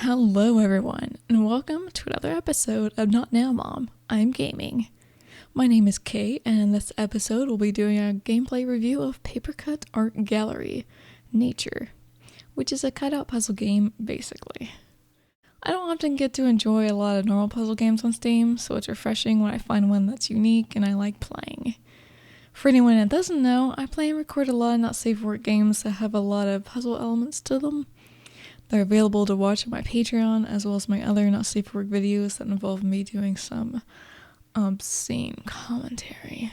Hello everyone, and welcome to another episode of Not Now Mom, I'm Gaming. My name is Kay, and in this episode we'll be doing a gameplay review of Papercut Art Gallery, Nature, which is a cutout puzzle game, basically. I don't often get to enjoy a lot of normal puzzle games on Steam, so it's refreshing when I find one that's unique and I like playing. For anyone that doesn't know, I play and record a lot of not safe for work games that have a lot of puzzle elements to them. They're available to watch on my Patreon, as well as my other not safe for work videos that involve me doing some obscene commentary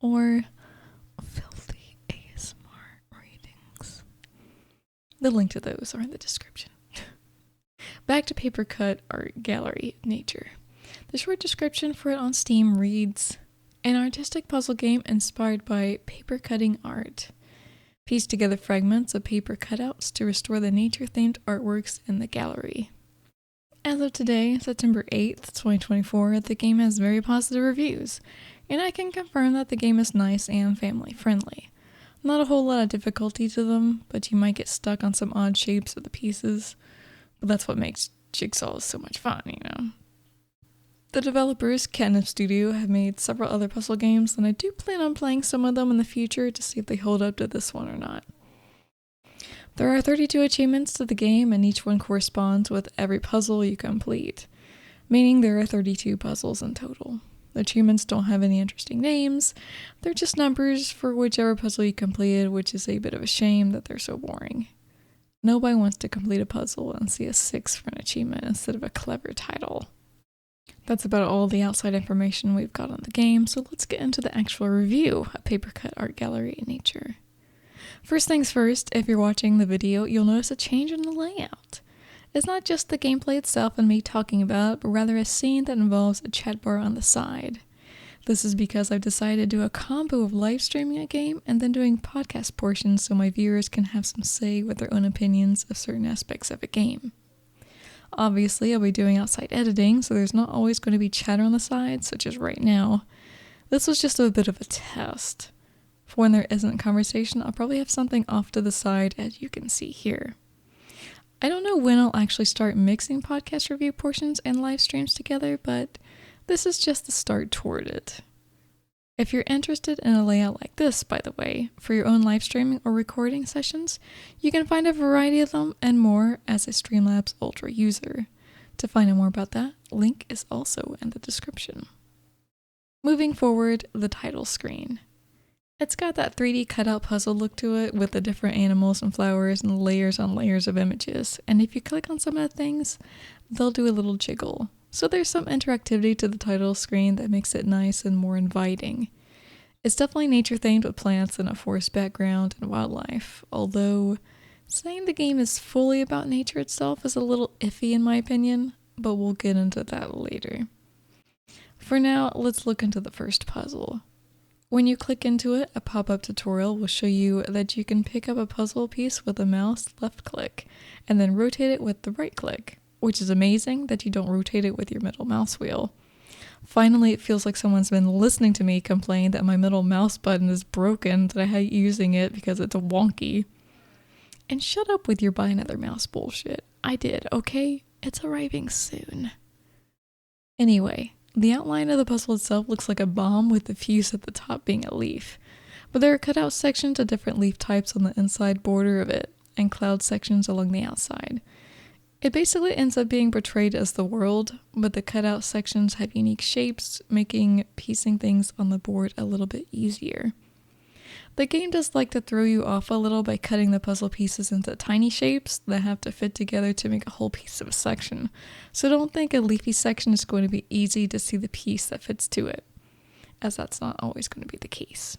or filthy ASMR readings. The link to those are in the description. Back to Papercut Art Gallery Nature. The short description for it on Steam reads, an artistic puzzle game inspired by paper cutting art. Piece together fragments of paper cutouts to restore the nature-themed artworks in the gallery. As of today, September 8th, 2024, the game has very positive reviews, and I can confirm that the game is nice and family-friendly. Not a whole lot of difficulty to them, but you might get stuck on some odd shapes of the pieces, but that's what makes jigsaws so much fun, you know. The developers, Catnip Studio, have made several other puzzle games, and I do plan on playing some of them in the future to see if they hold up to this one or not. There are 32 achievements to the game, and each one corresponds with every puzzle you complete, meaning there are 32 puzzles in total. The achievements don't have any interesting names, they're just numbers for whichever puzzle you completed, which is a bit of a shame that they're so boring. Nobody wants to complete a puzzle and see a 6 for an achievement instead of a clever title. That's about all the outside information we've got on the game, so let's get into the actual review of Papercut Art Gallery Nature. First things first, if you're watching the video, you'll notice a change in the layout. It's not just the gameplay itself and me talking about it, but rather a scene that involves a chat bar on the side. This is because I've decided to do a combo of live streaming a game and then doing podcast portions so my viewers can have some say with their own opinions of certain aspects of a game. Obviously, I'll be doing outside editing, so there's not always going to be chatter on the side, such as right now. This was just a bit of a test. For when there isn't conversation, I'll probably have something off to the side, as you can see here. I don't know when I'll actually start mixing podcast review portions and live streams together, but this is just the start toward it. If you're interested in a layout like this, by the way, for your own live streaming or recording sessions, you can find a variety of them and more as a Streamlabs Ultra user. To find out more about that, link is also in the description. Moving forward, the title screen. It's got that 3D cutout puzzle look to it with the different animals and flowers and layers on layers of images, and if you click on some of the things, they'll do a little jiggle. So there's some interactivity to the title screen that makes it nice and more inviting. It's definitely nature themed with plants and a forest background and wildlife, although saying the game is fully about nature itself is a little iffy in my opinion, but we'll get into that later. For now, let's look into the first puzzle. When you click into it, a pop-up tutorial will show you that you can pick up a puzzle piece with a mouse left click, and then rotate it with the right click, which is amazing that you don't rotate it with your middle mouse wheel. Finally, it feels like someone's been listening to me complain that my middle mouse button is broken, that I hate using it because it's wonky. And shut up with your buy another mouse bullshit. I did, okay? It's arriving soon. Anyway, the outline of the puzzle itself looks like a bomb with the fuse at the top being a leaf. But there are cutout sections of different leaf types on the inside border of it, and cloud sections along the outside. It basically ends up being portrayed as the world, but the cutout sections have unique shapes, making piecing things on the board a little bit easier. The game does like to throw you off a little by cutting the puzzle pieces into tiny shapes that have to fit together to make a whole piece of a section, so don't think a leafy section is going to be easy to see the piece that fits to it, as that's not always going to be the case.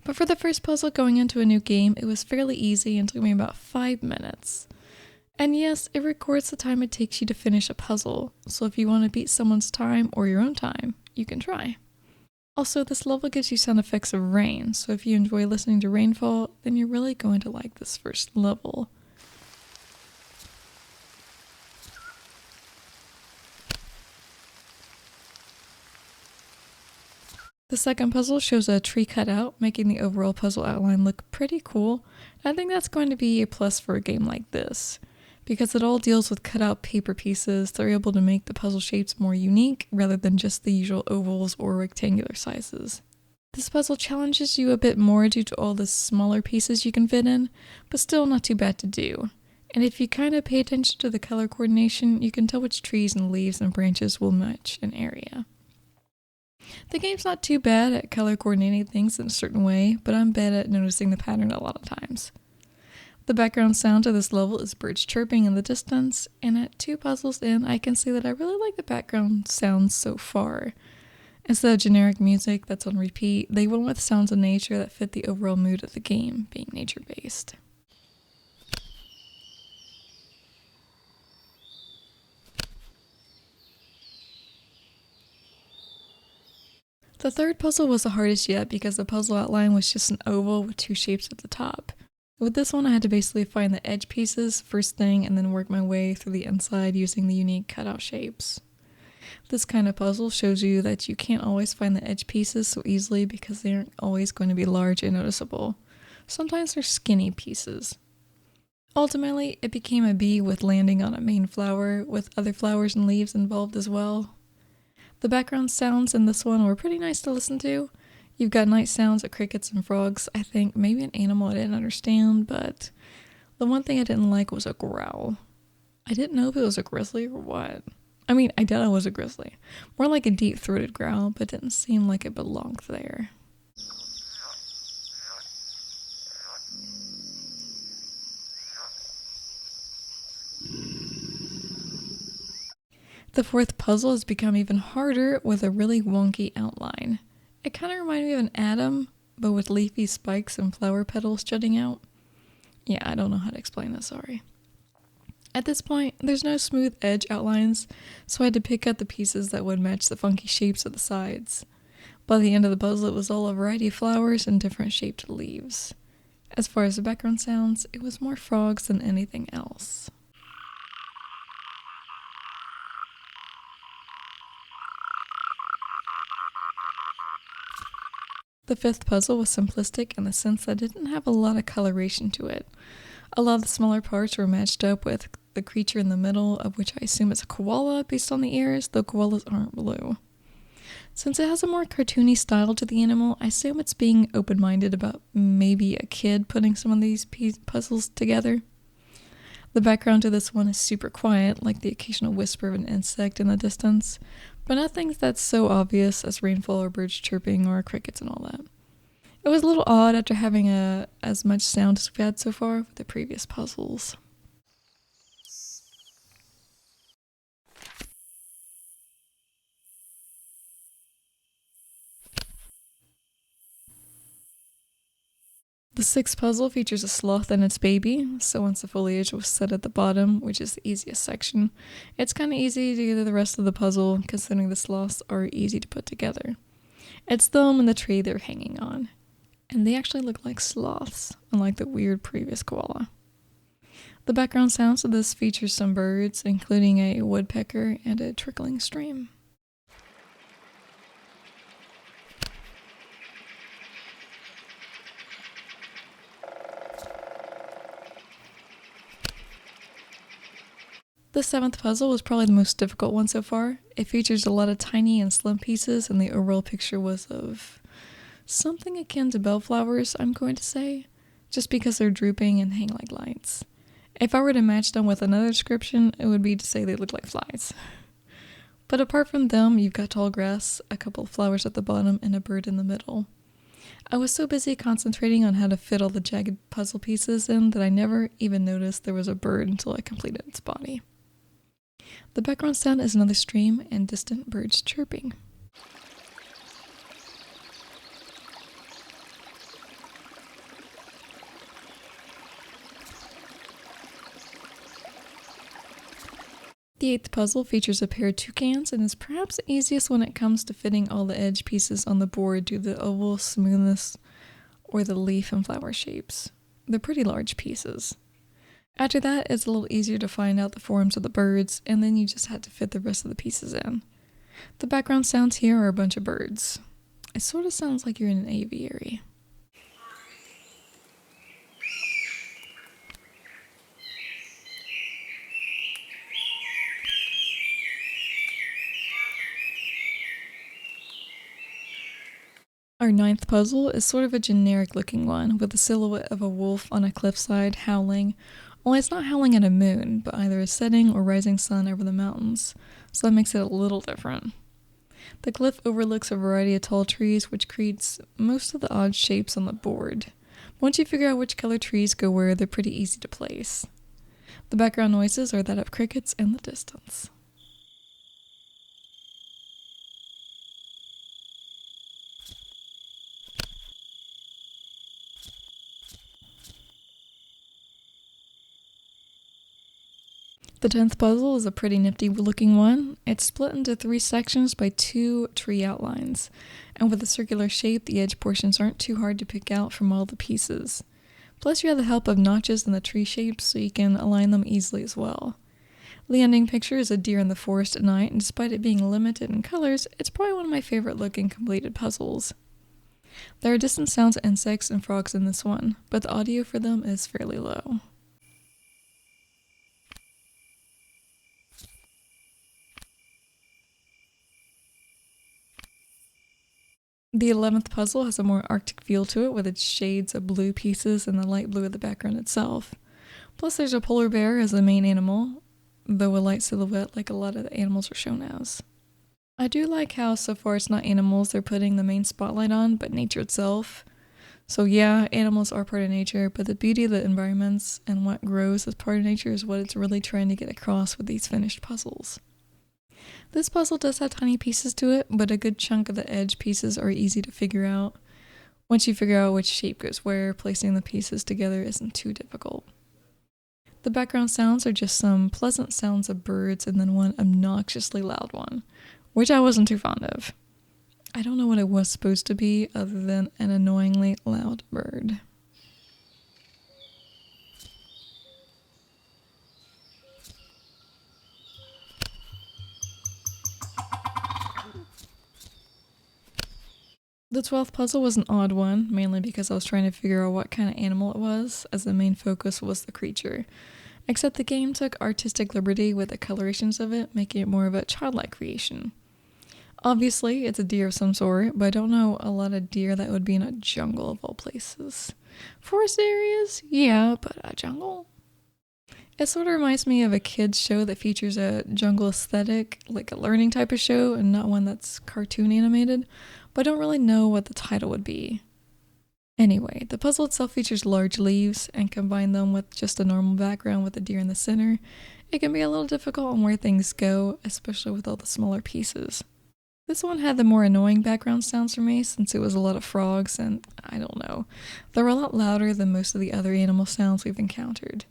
But for the first puzzle going into a new game, it was fairly easy and took me about 5 minutes. And yes, it records the time it takes you to finish a puzzle, so if you want to beat someone's time or your own time, you can try. Also, this level gives you sound effects of rain, so if you enjoy listening to rainfall, then you're really going to like this first level. The second puzzle shows a tree cutout, making the overall puzzle outline look pretty cool. I think that's going to be a plus for a game like this. Because it all deals with cut out paper pieces, they're able to make the puzzle shapes more unique rather than just the usual ovals or rectangular sizes. This puzzle challenges you a bit more due to all the smaller pieces you can fit in, but still not too bad to do. And if you kind of pay attention to the color coordination, you can tell which trees and leaves and branches will match an area. The game's not too bad at color coordinating things in a certain way, but I'm bad at noticing the pattern a lot of times. The background sound to this level is birds chirping in the distance, and at 2 puzzles in, I can see that I really like the background sounds so far. Instead of generic music that's on repeat, they went with sounds of nature that fit the overall mood of the game, being nature-based. The third puzzle was the hardest yet because the puzzle outline was just an oval with 2 shapes at the top. With this one, I had to basically find the edge pieces first thing and then work my way through the inside using the unique cutout shapes. This kind of puzzle shows you that you can't always find the edge pieces so easily because they aren't always going to be large and noticeable. Sometimes they're skinny pieces. Ultimately, it became a B with landing on a main flower with other flowers and leaves involved as well. The background sounds in this one were pretty nice to listen to. You've got nice sounds of crickets and frogs, I think maybe an animal I didn't understand, but the one thing I didn't like was a growl. I didn't know if it was a grizzly or what. I mean, I doubt it was a grizzly. More like a deep-throated growl, but didn't seem like it belonged there. The fourth puzzle has become even harder with a really wonky outline. It kind of reminded me of an atom, but with leafy spikes and flower petals jutting out. Yeah, I don't know how to explain this, sorry. At this point, there's no smooth edge outlines, so I had to pick out the pieces that would match the funky shapes of the sides. By the end of the puzzle, it was all a variety of flowers and different shaped leaves. As far as the background sounds, it was more frogs than anything else. The fifth puzzle was simplistic in the sense that it didn't have a lot of coloration to it. A lot of the smaller parts were matched up with the creature in the middle, of which I assume is a koala based on the ears, though koalas aren't blue. Since it has a more cartoony style to the animal, I assume it's being open-minded about maybe a kid putting some of these puzzles together. The background to this one is super quiet, like the occasional whisper of an insect in the distance, but nothing that's so obvious as rainfall or birds chirping or crickets and all that. It was a little odd after having as much sound as we've had so far with the previous puzzles. The sixth puzzle features a sloth and its baby, so once the foliage was set at the bottom, which is the easiest section, it's kind of easy to get the rest of the puzzle considering the sloths are easy to put together. It's them and the tree they're hanging on. And they actually look like sloths, unlike the weird previous koala. The background sounds of this features some birds, including a woodpecker and a trickling stream. The seventh puzzle was probably the most difficult one so far. It features a lot of tiny and slim pieces, and the overall picture was of something akin to bellflowers, I'm going to say, just because they're drooping and hang like lights. If I were to match them with another description, it would be to say they look like flies. But apart from them, you've got tall grass, a couple of flowers at the bottom, and a bird in the middle. I was so busy concentrating on how to fit all the jagged puzzle pieces in that I never even noticed there was a bird until I completed its body. The background sound is another stream and distant birds chirping. The eighth puzzle features a pair of toucans and is perhaps the easiest when it comes to fitting all the edge pieces on the board due to the oval smoothness or the leaf and flower shapes. They're pretty large pieces. After that, it's a little easier to find out the forms of the birds, and then you just had to fit the rest of the pieces in. The background sounds here are a bunch of birds. It sort of sounds like you're in an aviary. Our ninth puzzle is sort of a generic looking one with the silhouette of a wolf on a cliffside howling. Only it's not howling at a moon, but either a setting or rising sun over the mountains, so that makes it a little different. The cliff overlooks a variety of tall trees, which creates most of the odd shapes on the board. Once you figure out which color trees go where, they're pretty easy to place. The background noises are that of crickets in the distance. The 10th puzzle is a pretty nifty looking one. It's split into 3 sections by 2 tree outlines, and with a circular shape, the edge portions aren't too hard to pick out from all the pieces. Plus you have the help of notches in the tree shapes so you can align them easily as well. The ending picture is a deer in the forest at night, and despite it being limited in colors, it's probably one of my favorite looking completed puzzles. There are distant sounds of insects and frogs in this one, but the audio for them is fairly low. The 11th puzzle has a more arctic feel to it with its shades of blue pieces and the light blue of the background itself. Plus there's a polar bear as the main animal, though a light silhouette like a lot of the animals are shown as. I do like how so far it's not animals they're putting the main spotlight on, but nature itself. So yeah, animals are part of nature, but the beauty of the environments and what grows as part of nature is what it's really trying to get across with these finished puzzles. This puzzle does have tiny pieces to it, but a good chunk of the edge pieces are easy to figure out. Once you figure out which shape goes where, placing the pieces together isn't too difficult. The background sounds are just some pleasant sounds of birds and then one obnoxiously loud one, which I wasn't too fond of. I don't know what it was supposed to be other than an annoyingly loud bird. The 12th puzzle was an odd one, mainly because I was trying to figure out what kind of animal it was, as the main focus was the creature. Except the game took artistic liberty with the colorations of it, making it more of a childlike creation. Obviously, it's a deer of some sort, but I don't know a lot of deer that would be in a jungle of all places. Forest areas? Yeah, but a jungle? It sort of reminds me of a kid's show that features a jungle aesthetic, like a learning type of show, and not one that's cartoon animated, but I don't really know what the title would be. Anyway, the puzzle itself features large leaves, and combine them with just a normal background with a deer in the center, it can be a little difficult on where things go, especially with all the smaller pieces. This one had the more annoying background sounds for me since it was a lot of frogs and, I don't know, they were a lot louder than most of the other animal sounds we've encountered.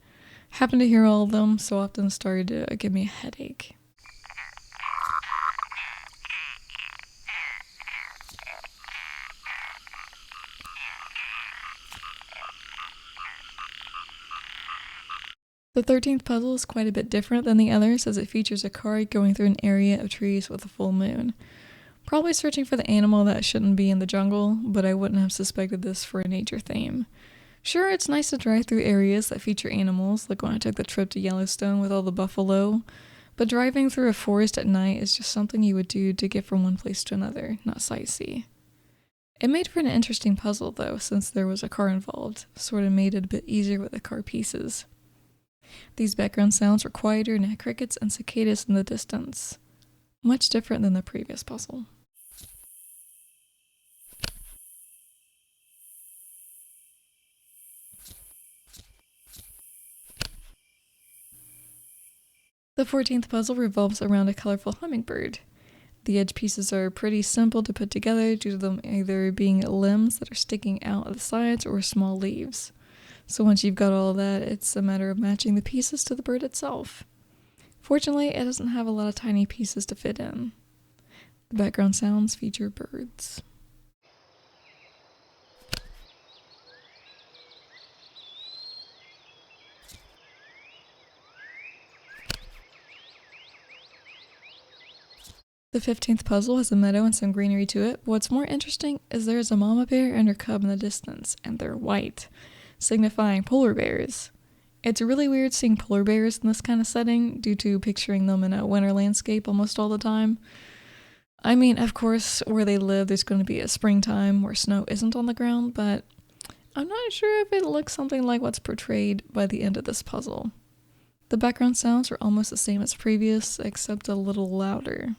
Happened to hear all of them, so often started to give me a headache. The 13th puzzle is quite a bit different than the others as it features a car going through an area of trees with a full moon. Probably searching for the animal that shouldn't be in the jungle, but I wouldn't have suspected this for a nature theme. Sure, it's nice to drive through areas that feature animals, like when I took the trip to Yellowstone with all the buffalo, but driving through a forest at night is just something you would do to get from one place to another, not sightsee. It made for an interesting puzzle though, since there was a car involved, sort of made it a bit easier with the car pieces. These background sounds were quieter and had crickets and cicadas in the distance. Much different than the previous puzzle. The 14th puzzle revolves around a colorful hummingbird. The edge pieces are pretty simple to put together due to them either being limbs that are sticking out of the sides or small leaves. So once you've got all of that, it's a matter of matching the pieces to the bird itself. Fortunately, it doesn't have a lot of tiny pieces to fit in. The background sounds feature birds. The 15th puzzle has a meadow and some greenery to it, but what's more interesting is there is a mama bear and her cub in the distance, and they're white, signifying polar bears. It's really weird seeing polar bears in this kind of setting, due to picturing them in a winter landscape almost all the time. I mean, of course, where they live, there's going to be a springtime where snow isn't on the ground, but I'm not sure if it looks something like what's portrayed by the end of this puzzle. The background sounds are almost the same as previous, except a little louder.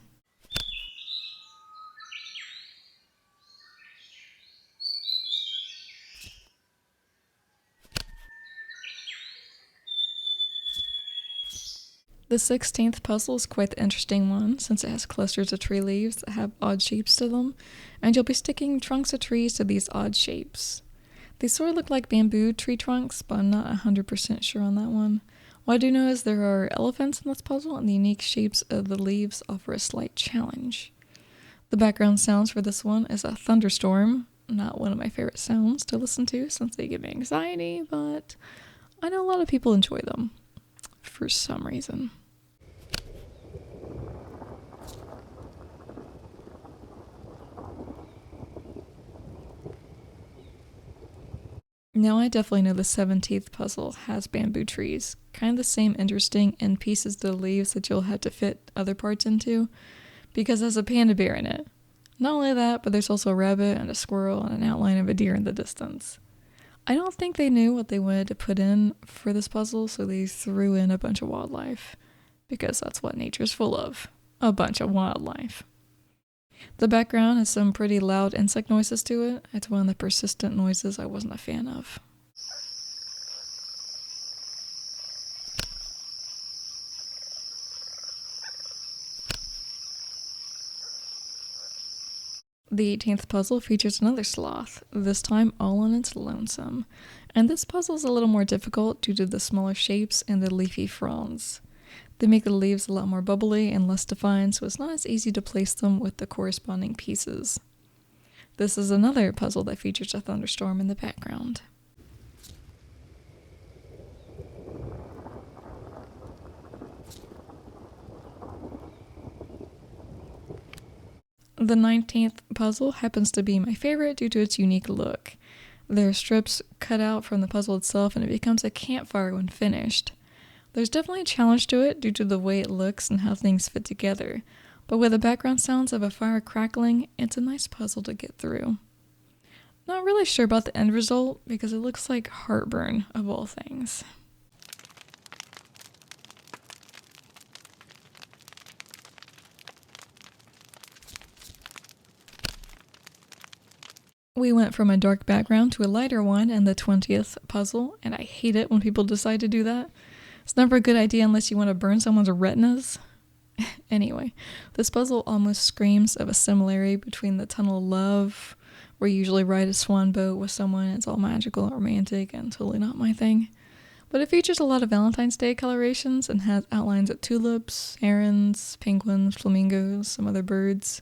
The 16th puzzle is quite the interesting one, since it has clusters of tree leaves that have odd shapes to them, and you'll be sticking trunks of trees to these odd shapes. They sort of look like bamboo tree trunks, but I'm not 100% sure on that one. What I do know is there are elephants in this puzzle, and the unique shapes of the leaves offer a slight challenge. The background sounds for this one is a thunderstorm, not one of my favorite sounds to listen to since they give me anxiety, but I know a lot of people enjoy them, for some reason. Now I definitely know the 17th puzzle has bamboo trees, kind of the same interesting end pieces to the leaves that you'll have to fit other parts into, because there's a panda bear in it. Not only that, but there's also a rabbit and a squirrel and an outline of a deer in the distance. I don't think they knew what they wanted to put in for this puzzle, so they threw in a bunch of wildlife, because that's what nature's full of, a bunch of wildlife. The background has some pretty loud insect noises to it. It's one of the persistent noises I wasn't a fan of. The 18th puzzle features another sloth, this time all on its lonesome. And this puzzle is a little more difficult due to the smaller shapes and the leafy fronds. They make the leaves a lot more bubbly and less defined, so it's not as easy to place them with the corresponding pieces. This is another puzzle that features a thunderstorm in the background. The 19th puzzle happens to be my favorite due to its unique look. There are strips cut out from the puzzle itself and it becomes a campfire when finished. There's definitely a challenge to it due to the way it looks and how things fit together, but with the background sounds of a fire crackling, it's a nice puzzle to get through. Not really sure about the end result because it looks like heartburn of all things. We went from a dark background to a lighter one in the 20th puzzle, and I hate it when people decide to do that. It's never a good idea unless you want to burn someone's retinas. Anyway, this puzzle almost screams of a similarity between the Tunnel of Love, where you usually ride a swan boat with someone, it's all magical and romantic and totally not my thing. But it features a lot of Valentine's Day colorations and has outlines of tulips, herons, penguins, flamingos, some other birds.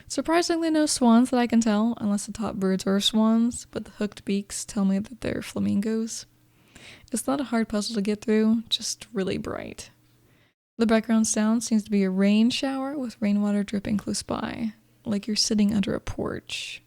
Surprisingly no swans that I can tell, unless the top birds are swans, but the hooked beaks tell me that they're flamingos. It's not a hard puzzle to get through, just really bright. The background sound seems to be a rain shower with rainwater dripping close by, like you're sitting under a porch.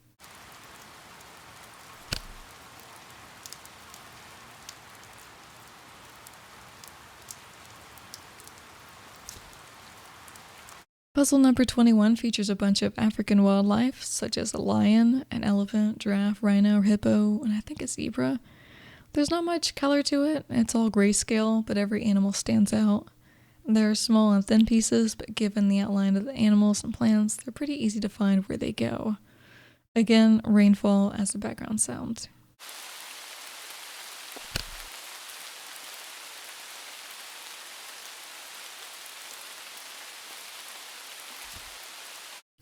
Puzzle number 21 features a bunch of African wildlife, such as a lion, an elephant, giraffe, rhino, hippo, and I think a zebra. There's not much color to it, it's all grayscale, but every animal stands out. They're small and thin pieces, but given the outline of the animals and plants, they're pretty easy to find where they go. Again, rainfall as the background sound.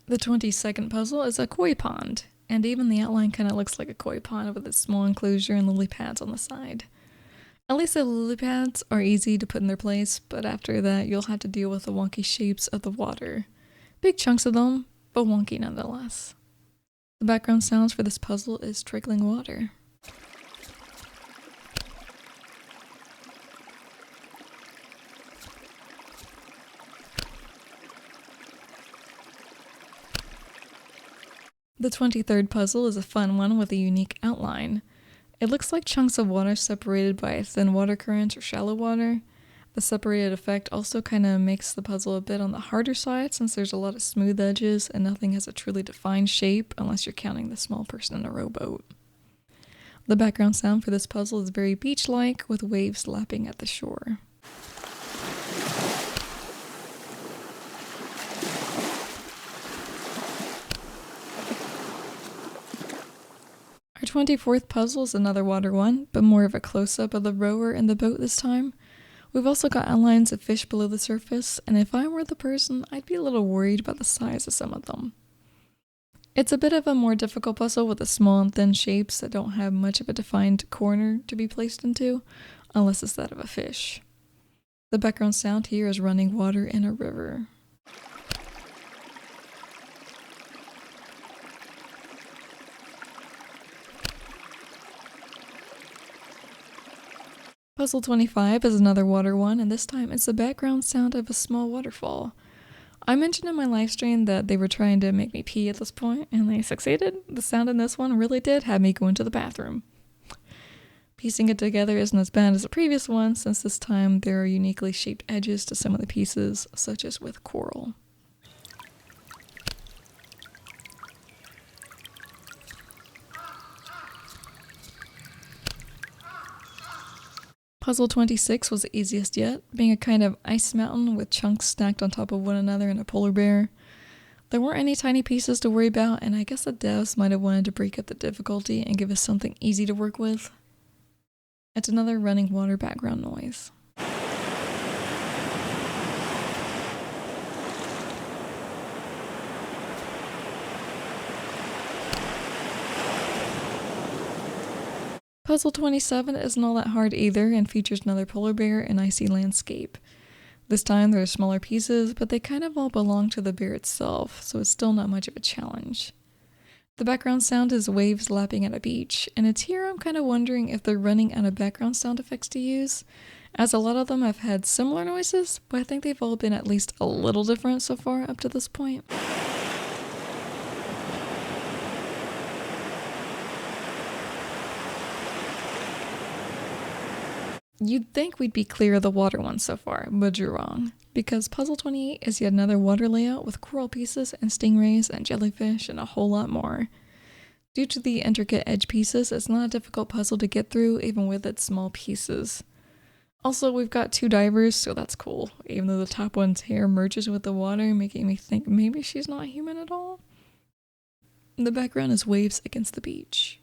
The 22nd puzzle is a koi pond, and even the outline kind of looks like a koi pond with its small enclosure and lily pads on the side. At least the lily pads are easy to put in their place, but after that you'll have to deal with the wonky shapes of the water. Big chunks of them, but wonky nonetheless. The background sounds for this puzzle is trickling water. The 23rd puzzle is a fun one with a unique outline. It looks like chunks of water separated by a thin water current or shallow water. The separated effect also kind of makes the puzzle a bit on the harder side since there's a lot of smooth edges and nothing has a truly defined shape unless you're counting the small person in a rowboat. The background sound for this puzzle is very beach-like with waves lapping at the shore. Our 24th puzzle is another water one, but more of a close-up of the rower and the boat this time. We've also got outlines of fish below the surface, and if I were the person, I'd be a little worried about the size of some of them. It's a bit of a more difficult puzzle with the small and thin shapes that don't have much of a defined corner to be placed into, unless it's that of a fish. The background sound here is running water in a river. Puzzle 25 is another water one, and this time it's the background sound of a small waterfall. I mentioned in my live stream that they were trying to make me pee at this point, and they succeeded. The sound in this one really did have me go into the bathroom. Piecing it together isn't as bad as the previous one, since this time there are uniquely shaped edges to some of the pieces, such as with coral. Puzzle 26 was the easiest yet, being a kind of ice mountain with chunks stacked on top of one another and a polar bear. There weren't any tiny pieces to worry about, and I guess the devs might have wanted to break up the difficulty and give us something easy to work with. It's another running water background noise. Puzzle 27 isn't all that hard either and features another polar bear and icy landscape. This time there are smaller pieces, but they kind of all belong to the bear itself, so it's still not much of a challenge. The background sound is waves lapping at a beach, and it's here I'm kind of wondering if they're running out of background sound effects to use, as a lot of them have had similar noises, but I think they've all been at least a little different so far up to this point. You'd think we'd be clear of the water one so far, but you're wrong, because Puzzle 28 is yet another water layout with coral pieces and stingrays and jellyfish and a whole lot more. Due to the intricate edge pieces, it's not a difficult puzzle to get through even with its small pieces. Also, we've got two divers, so that's cool, even though the top one's hair merges with the water, making me think maybe she's not human at all. The background is waves against the beach.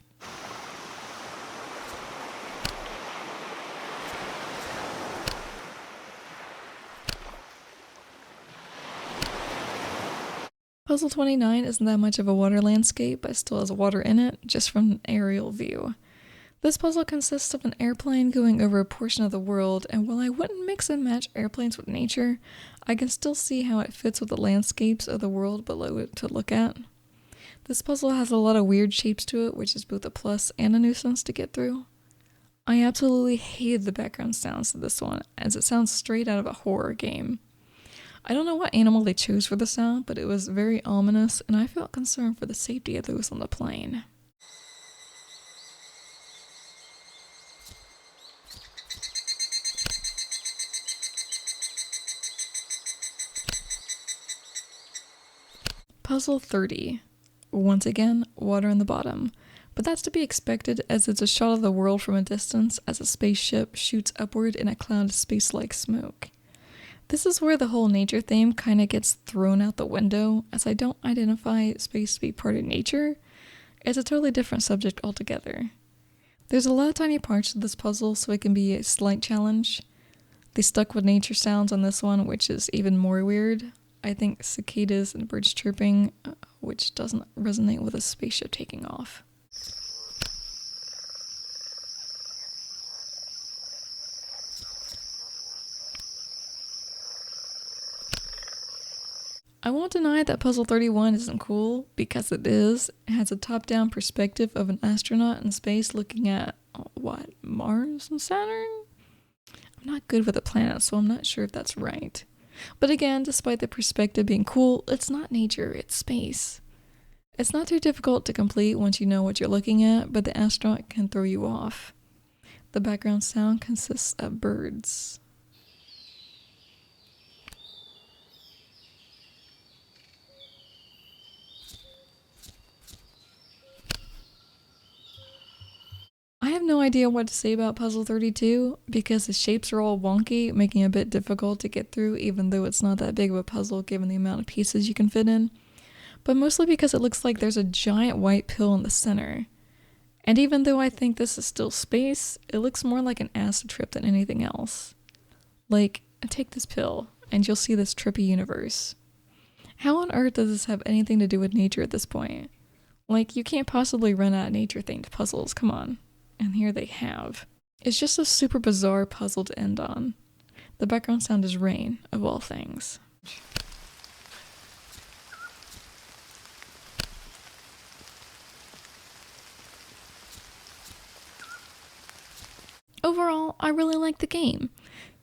Puzzle 29 isn't that much of a water landscape, but still has water in it, just from an aerial view. This puzzle consists of an airplane going over a portion of the world, and while I wouldn't mix and match airplanes with nature, I can still see how it fits with the landscapes of the world below it to look at. This puzzle has a lot of weird shapes to it, which is both a plus and a nuisance to get through. I absolutely hated the background sounds of this one, as it sounds straight out of a horror game. I don't know what animal they chose for the sound, but it was very ominous, and I felt concerned for the safety of those on the plane. Puzzle 30. Once again, water on the bottom, but that's to be expected as it's a shot of the world from a distance as a spaceship shoots upward in a cloud of space-like smoke. This is where the whole nature theme kinda gets thrown out the window, as I don't identify space to be part of nature. It's a totally different subject altogether. There's a lot of tiny parts to this puzzle, so it can be a slight challenge. They stuck with nature sounds on this one, which is even more weird. I think cicadas and birds chirping, which doesn't resonate with a spaceship taking off. I won't deny that Puzzle 31 isn't cool, because it is. It has a top-down perspective of an astronaut in space looking at, Mars and Saturn? I'm not good with the planets, so I'm not sure if that's right. But again, despite the perspective being cool, it's not nature, it's space. It's not too difficult to complete once you know what you're looking at, but the astronaut can throw you off. The background sound consists of birds. idea what to say about Puzzle 32 because the shapes are all wonky, making it a bit difficult to get through even though it's not that big of a puzzle given the amount of pieces you can fit in. But mostly because it looks like there's a giant white pill in the center. And even though I think this is still space, it looks more like an acid trip than anything else. Like, take this pill, and you'll see this trippy universe. How on earth does this have anything to do with nature at this point? Like, you can't possibly run out of nature-themed puzzles, come on. And here they have. It's just a super bizarre puzzle to end on. The background sound is rain, of all things. Overall, I really like the game.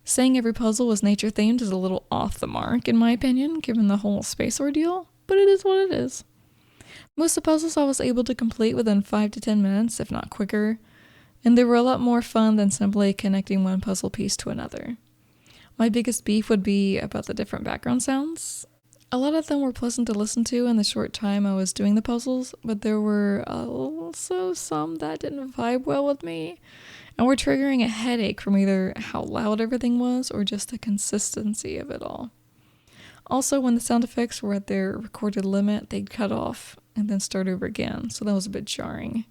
Saying every puzzle was nature-themed is a little off the mark, in my opinion, given the whole space ordeal, but it is what it is. Most of the puzzles I was able to complete within 5 to 10 minutes, if not quicker, and they were a lot more fun than simply connecting one puzzle piece to another. My biggest beef would be about the different background sounds. A lot of them were pleasant to listen to in the short time I was doing the puzzles, but there were also some that didn't vibe well with me, and were triggering a headache from either how loud everything was or just the consistency of it all. Also, when the sound effects were at their recorded limit, they'd cut off and then start over again, so that was a bit jarring.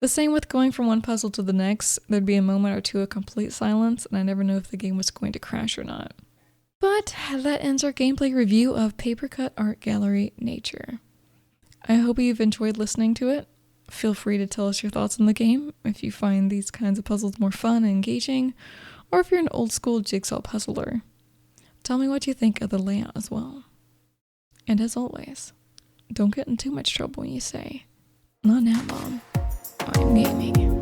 The same with going from one puzzle to the next, there'd be a moment or two of complete silence, and I never knew if the game was going to crash or not. But that ends our gameplay review of Papercut Art Gallery Nature. I hope you've enjoyed listening to it. Feel free to tell us your thoughts on the game, if you find these kinds of puzzles more fun and engaging, or if you're an old school jigsaw puzzler. Tell me what you think of the layout as well. And as always, don't get in too much trouble when you say, "Not now, Mom, I'm gaming."